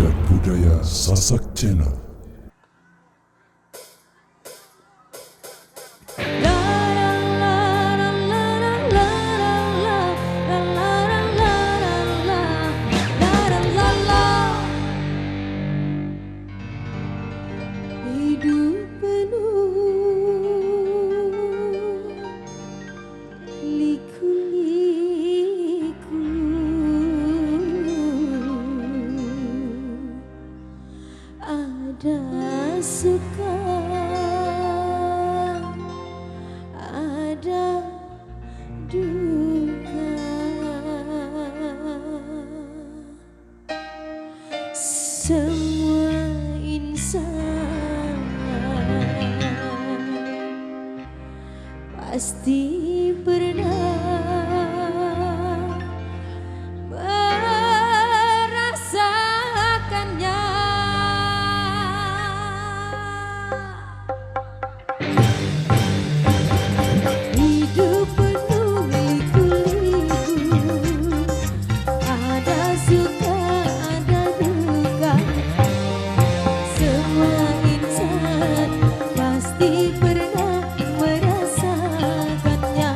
Adat Budaya Sasak Channel. Hidup penuh liku-liku, ada suka, ada duka. Semua insan pasti pernah merasakannya. Hidup penuh liku-liku, ada suka, ada duka. Semua insan pasti pernah merasakannya.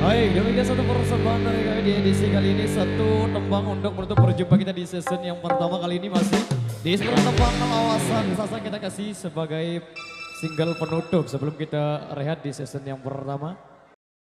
Baik, demikian satu persembahan dari kami di edisi kali ini. Satu tembang untuk menutup perjumpaan kita di season yang pertama kali ini masih di tembang Awasan. Sasa kita kasih sebagai single penutup sebelum kita rehat di season yang pertama.